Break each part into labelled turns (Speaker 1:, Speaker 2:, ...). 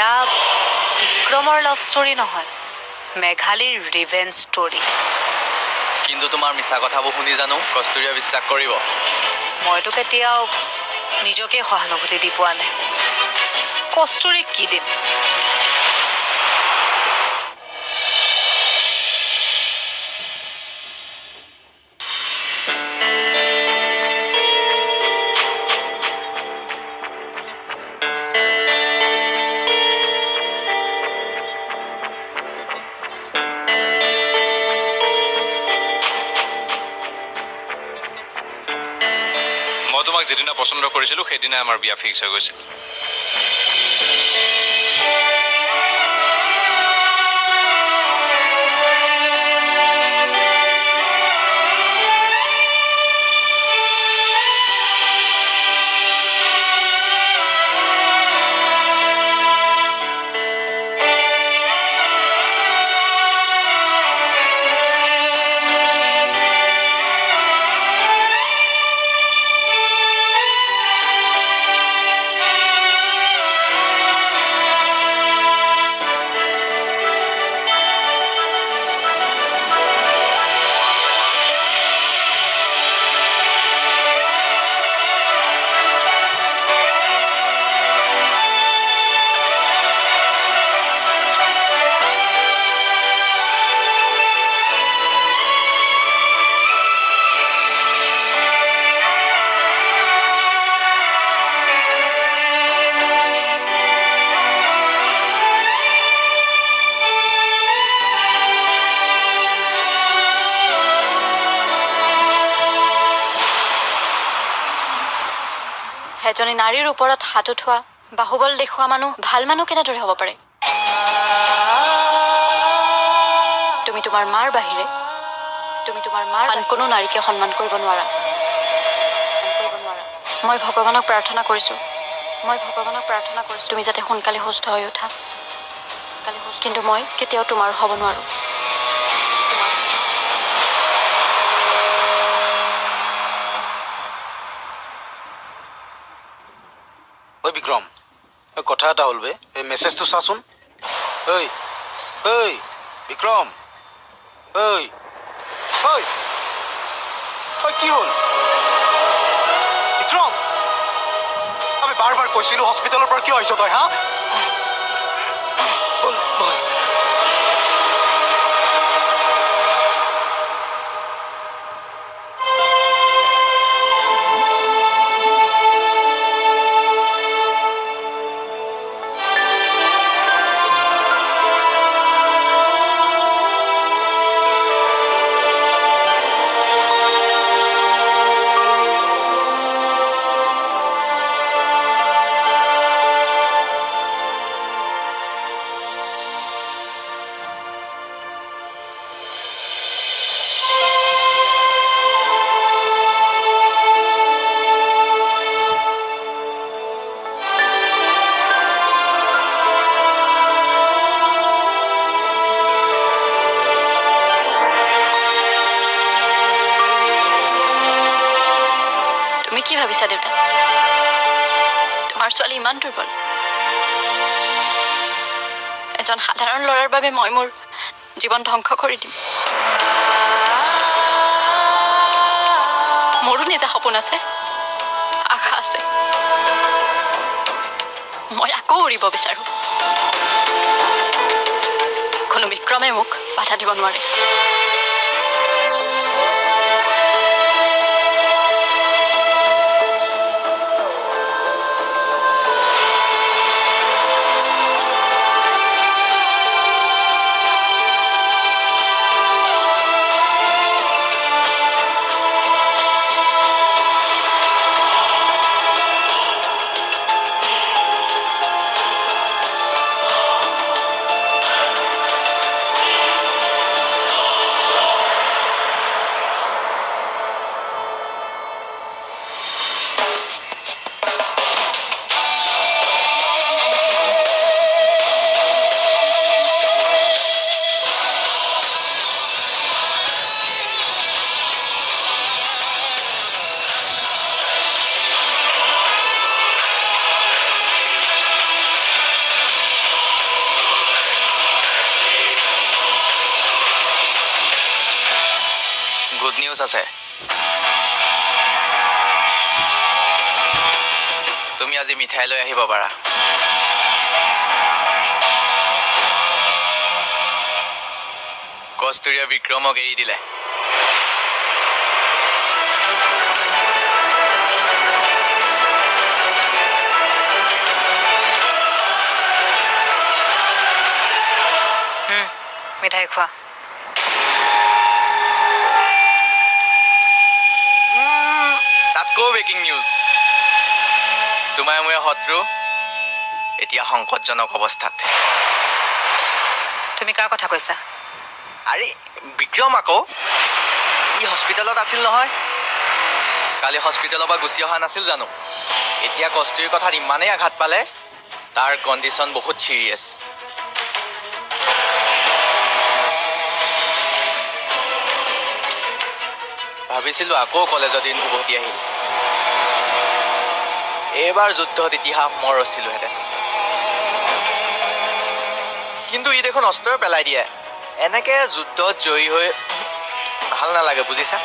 Speaker 1: এয়া বিক্ৰমৰ love story নহয়, মেঘালীৰ ৰিভেঞ্জ ষ্টৰী।
Speaker 2: কিন্তু তোমাৰ মিছা কথাবোৰ শুনি জানো কস্তুৰীয়ে বিশ্বাস কৰিব?
Speaker 1: মইতো কেতিয়াও নিজকে সহানুভূতি দি পোৱা নাই, কস্তুৰীক কি দিম?
Speaker 3: তোমাক যেদিনা পছন্দ কৰিছিলো সেইদিনা আমাৰ বিয়া ফিক্স হৈ গৈছিল।
Speaker 1: এজনী নাৰীৰ ওপৰত হাত উঠোৱা, বাহুবল দেখুওৱা মানুহ ভাল মানুহ কেনেদৰে হ'ব পাৰে? তুমি তোমাৰ মাৰ বাহিৰে আন কোনো নাৰীকে সন্মান কৰিব নোৱাৰা। মই ভগৱানক প্ৰাৰ্থনা কৰিছো তুমি যাতে সোনকালে সুস্থ হৈ উঠা, কিন্তু মই কেতিয়াও তোমাৰ হ'ব নোৱাৰো।
Speaker 4: ঐ বিক্ৰম, কথা এটা হ'ল বে, এই মেছেজটো চাচোন। ঐ ঐ বিক্ৰম, ঐ ঐ ঐ কি হ'ল বিক্ৰম? আমি বাৰ বাৰ কৈছিলো হস্পিটেলৰ পৰা কিয় আহিছ তই? হা বল বল।
Speaker 1: কি ভাবিছা দেউতা? তোমাৰ ছোৱালী ইমান দুৰ্বল? এজন সাধাৰণ ল'ৰাৰ বাবে মই মোৰ জীৱন ধ্বংস কৰি দিম? মোৰো নিজা সপোন আছে, আশা আছে। মই আকৌ উৰিব বিচাৰো। কোনো বিক্ৰমে মোক বাধা দিব নোৱাৰে।
Speaker 2: গুড নিউজ আছে। তুমি আজি মিঠাই লৈ আহিব পাৰা। কস্তুৰীয়ে বিক্ৰমক এৰি দিলে।
Speaker 1: মিঠাই খোৱা।
Speaker 2: তাতকৈ ব্ৰেকিং নিউজ। তোমাৰ মোৰ শত্ৰু এতিয়া সংকটজনক অৱস্থাত।
Speaker 1: তুমি কাৰ কথা কৈছা?
Speaker 2: আৰে বিক্ৰম আকৌ, ই হস্পিটেলত আছিল নহয়। কালি হস্পিটেলৰ পৰা গুচি অহা নাছিল জানো? এতিয়া কস্তুৰীৰ কথাত ইমানেই আঘাত পালে, তাৰ কণ্ডিশ্যন বহুত চিৰিয়াছ। ভাবিছিলো আকৌ কলেজৰ দিন উভতি আহিল। এইবাৰ যুদ্ধত ইতিহাস মই ৰচিলোহেঁতেন, কিন্তু ই দেখোন অস্ত্ৰ পেলাই দিয়ে। এনেকে যুদ্ধত জয়ী হৈ ভাল নালাগে, বুজিছা?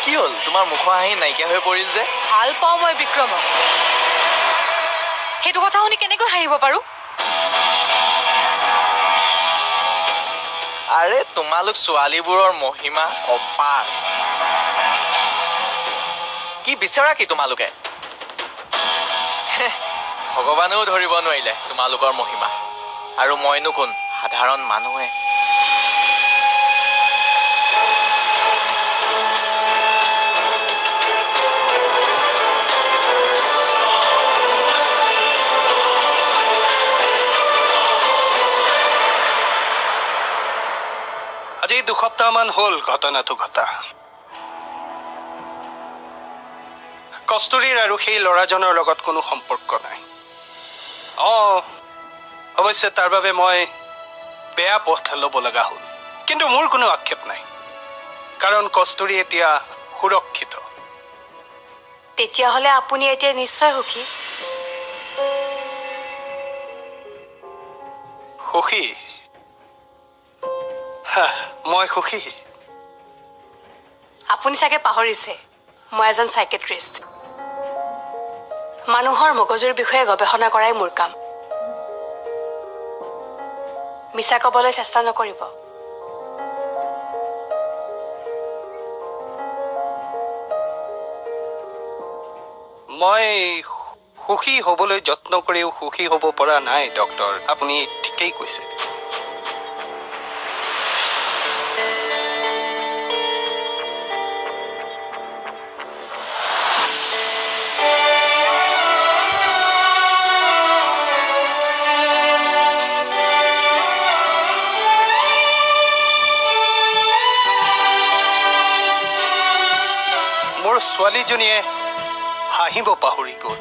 Speaker 2: কি হ'ল, তোমাৰ মুখৰ হাঁহি নাইকিয়া হৈ পৰিল যে?
Speaker 1: ভাল পাওঁ মই বিক্ৰমক। সেইটো কথা শুনি কেনেকৈ হাঁহিব পাৰো?
Speaker 2: আৰে তোমালোক ছোৱালীবোৰৰ মহিমা অপাৰ। কি বিচৰা কি তোমালোকে? ভগৱানেও ধৰিব নোৱাৰিলে তোমালোকৰ মহিমা। আৰু মইনো কোন, সাধাৰণ মানুহে।
Speaker 4: আজি 2 সপ্তাহমান হ'ল ঘটনাটো ঘটা। কস্তুৰীৰ আৰু সেই ল'ৰাজনৰ লগত কোনো সম্পৰ্ক নাই। অৱশ্যে তাৰ বাবে মই বেয়া পথ ল'ব লগা হ'ল, কিন্তু মোৰ কোনো আক্ষেপ নাই, কাৰণ কস্তুৰী এতিয়া সুৰক্ষিত।
Speaker 1: তেতিয়াহ'লে আপুনি এতিয়া নিশ্চয় সুখী।
Speaker 4: সুখী? মই সুখী?
Speaker 1: আপুনি চাগে পাহৰিছে, মই এজন চাইকেট্ৰিষ্ট। মানুহৰ মগজুৰ বিষয়ে গৱেষণা কৰাই মোৰ কাম। মিছা ক'বলৈ চেষ্টা নকৰিব।
Speaker 4: মই সুখী হ'বলৈ যত্ন কৰিও সুখী হ'ব পৰা নাই ডক্টৰ। আপুনি ঠিকেই কৈছে। মোৰ ছোৱালীজনীয়ে হাঁহিব পাহৰি গ'ল।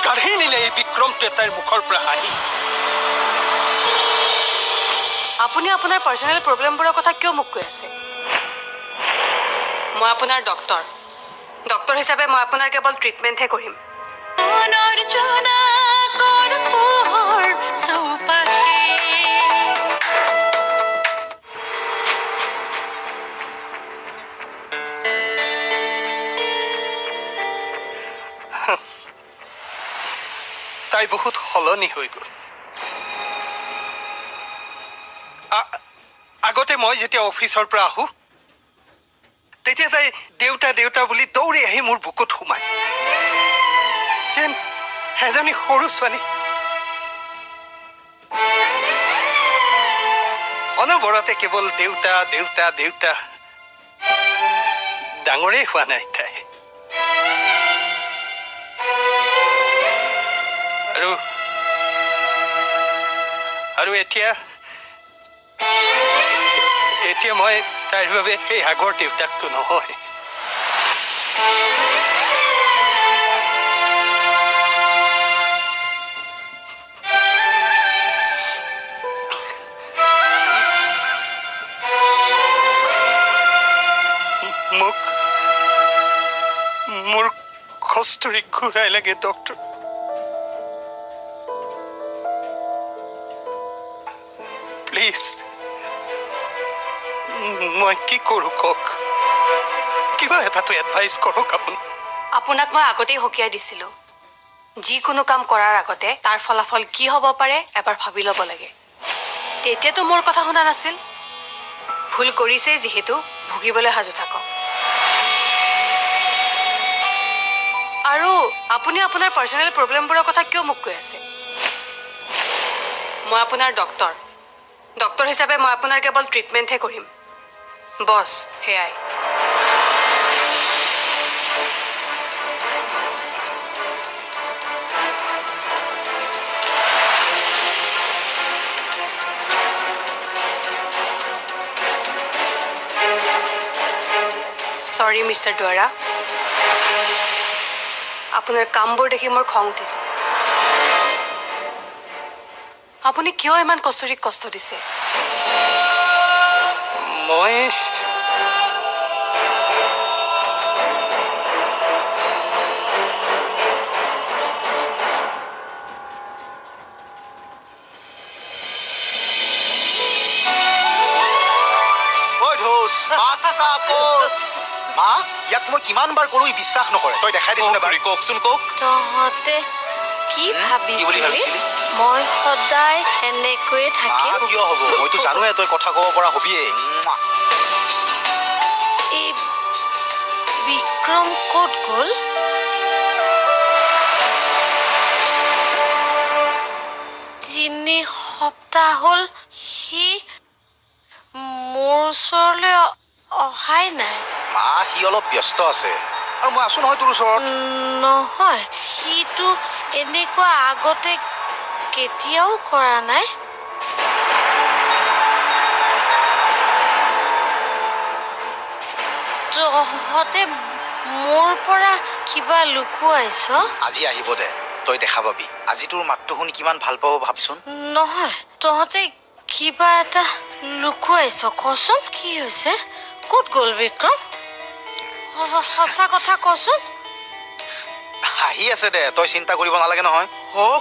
Speaker 4: কাঢ়ি নিলে এই বিক্ৰমটোৱে তাইৰ মুখৰ পৰা হাঁহি।
Speaker 1: আপুনি আপোনাৰ পাৰ্চনেল প্ৰব্লেমবোৰৰ কথা কিয় মোক কৈ আছে? মই আপোনাৰ ডক্টৰ। ডক্টৰ হিচাপে মই আপোনাৰ কেৱল ট্ৰিটমেণ্টহে কৰিম।
Speaker 4: তাই বহুত সলনি হৈ গ'ল। আগতে মই যেতিয়া অফিচৰ পৰা আহো, তেতিয়া তাই দেউতা দেউতা বুলি দৌৰি আহি মোৰ বুকুত সোমায়, যেন এজনী সৰু ছোৱালী। অনবৰতে কেৱল দেউতা দেউতা দেউতা। ডাঙৰেই হোৱা নাই তাই। আৰু এতিয়া মই তাইৰ বাবে সেই আগৰ দেউতাকটো নহয়। মোৰ কস্তুৰী ঘূৰাই লাগে ডক্টৰ। প্লিজ মই কি কৰোঁ কওক কিবা এটাতো এডভাইচ কৰক আপুনি
Speaker 1: আপোনাক মই আগতেই সকীয়াই দিছিলো যিকোনো কাম কৰাৰ আগতে তাৰ ফলাফল কি হ'ব পাৰে এবাৰ ভাবি ল'ব লাগে তেতিয়াতো মোৰ কথা শুনা নাছিল ভুল কৰিছে যিহেতু ভুগিবলৈ সাজু থাকক আৰু আপুনি আপোনাৰ পাৰ্চনেল প্ৰব্লেমবোৰৰ কথা কিয় মোক কৈ আছে মই আপোনাৰ ডক্টৰ হিচাপে মই আপোনাৰ কেৱল ট্ৰিটমেণ্টহে কৰিম বছ সেয়াই সৰি মিষ্টাৰ দুৱাৰা আপোনাৰ কামবোৰ দেখি মোৰ খং উঠিছে আপুনি কিয় ইমান কষ্টৰিক কষ্ট দিছে
Speaker 4: মই
Speaker 5: মা ইয়াক মই কিমান বাৰ কৰো বিশ্বাস নকৰে তই দেখাই দিছ কওকচোন কওক
Speaker 6: তহঁতে কি ভাবিছিলি মই সদায় এনেকৈয়ে থাকিম
Speaker 5: কিয় হ'ব মইতো জানোৱে তই কথা ক'ব পৰা হবিয়ে
Speaker 6: এই বিক্ৰম ক'ত গ'ল তিনি সপ্তাহ হ'ল সি মোৰ ওচৰলৈ অহাই নাই
Speaker 5: মা সি অলপ ব্যস্ত আছে আৰু মই আছো নহয় তোৰ ওচৰত
Speaker 6: নহয় সিটো এনেকুৱা আগতে কেতিয়াও কৰা নাই তহঁতে মোৰ পৰা কিবা লুকুৱাইছ
Speaker 5: আজি আহিব দে তই দেখা পাবি আজি তোৰ মাতটো শুনি কিমান ভাল পাব ভাবচোন
Speaker 6: নহয় তহঁতে কিবা এটা লুকুৱাইছ কচোন কি হৈছে ক'ত গ'ল বিক্ৰম সঁচা কথা কচোন
Speaker 5: আহি আছে দে তই চিন্তা কৰিব নালাগে নহয়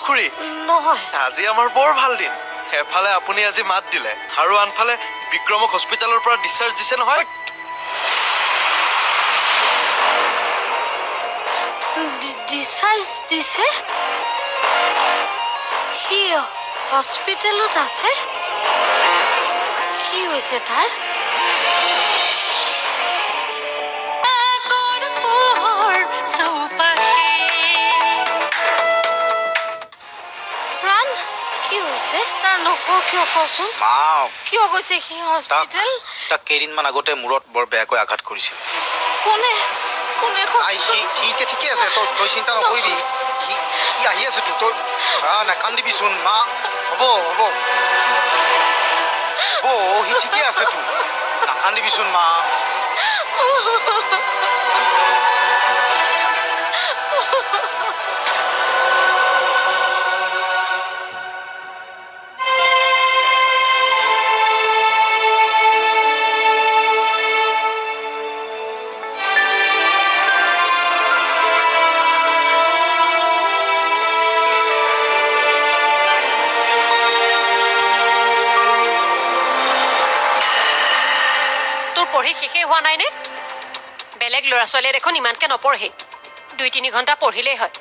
Speaker 2: খুৰী
Speaker 6: নহয়
Speaker 2: আজি আমাৰ বৰ ভাল দিন এফালে আপুনি আজি মাত দিলে আৰু আনফালে বিক্ৰমক হস্পিটেলৰ পৰা ডিছচাৰ্জ দিছে নহয়
Speaker 6: ডিছচাৰ্জ দিছে সি হস্পিটেলত আছে কি হৈছে তাৰ প্ৰাণ কি হৈছে তাৰ নকওঁ কিয় কচোন
Speaker 5: মা
Speaker 6: কিয় গৈছে সি হস্পিটেল
Speaker 5: তাক কেইদিনমান আগতে মূৰত বৰ বেয়াকৈ আঘাত কৰিছিল
Speaker 6: কোনে কোনে
Speaker 5: সি এতিয়া ঠিকে আছে তই চিন্তা নকৰিবি সি আহি আছে তই নাকান্দিবিচোন মা হ'ব সি ঠিকে আছে তোৰ নাকান্দিবিচোন মা
Speaker 1: পঢ়ি শেষেই হোৱা নাই নে বেলেগ ল'ৰা ছোৱালীয়ে দেখোন ইমানকে নপঢ়ে 2-3 ঘণ্টা পঢ়িলেই হয়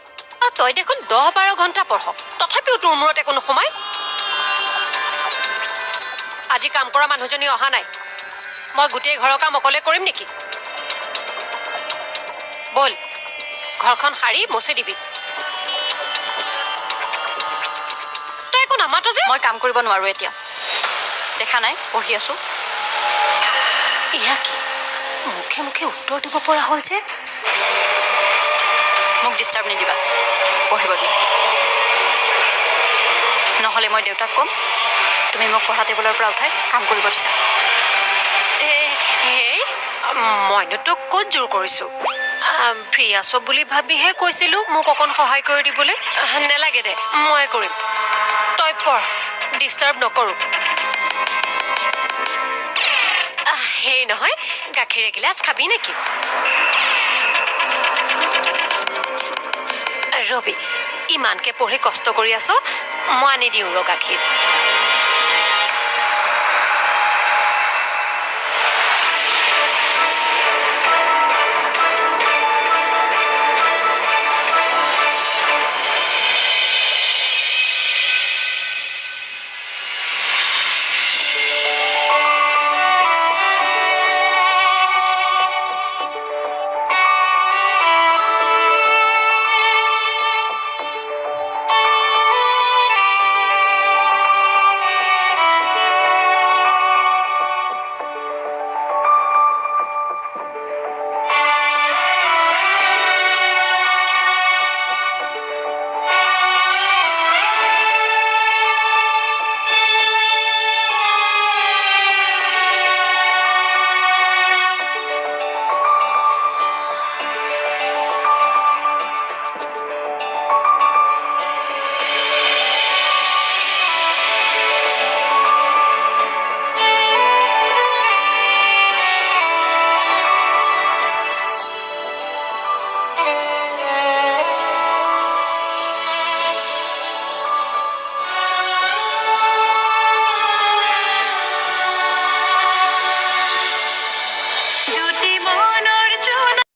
Speaker 1: আৰু তই দেখোন 10-12 ঘণ্টা পঢ় তথাপিও তোৰ মূৰত একো নোসোমায় আজি কাম কৰা মানুহজনী অহা নাই মই গোটেই ঘৰৰ কাম অকলে কৰিম নেকি বল ঘৰখন সাৰি মচি দিবি তই একো নামাত যে মই কাম কৰিব নোৱাৰো এতিয়া দেখা নাই পঢ়ি আছো এয়া কি মুখে মুখে উত্তৰ দিব পৰা হ'ল যে মোক ডিষ্টাৰ্ব নিদিবা পঢ়িব দিয়া নহ'লে মই দেউতাক ক'ম তুমি মোক পঢ়া টেবুলৰ পৰা উঠাই কাম কৰিব দিছা মইনো তোক ক'ত জোৰ কৰিছোঁ ফ্ৰী আছো বুলি ভাবিহে কৈছিলোঁ মোক অকণ সহায় কৰি দিবলৈ নেলাগে দে মই কৰিম তই পঢ় ডিষ্টাৰ্ব নকৰোঁ সেই নহয় গাখীৰ এগিলাচ খাবি নেকি ৰবি ইমানকে পঢ়ি কষ্ট কৰি আছ মই আনি দিওঁ ৰ গাখীৰ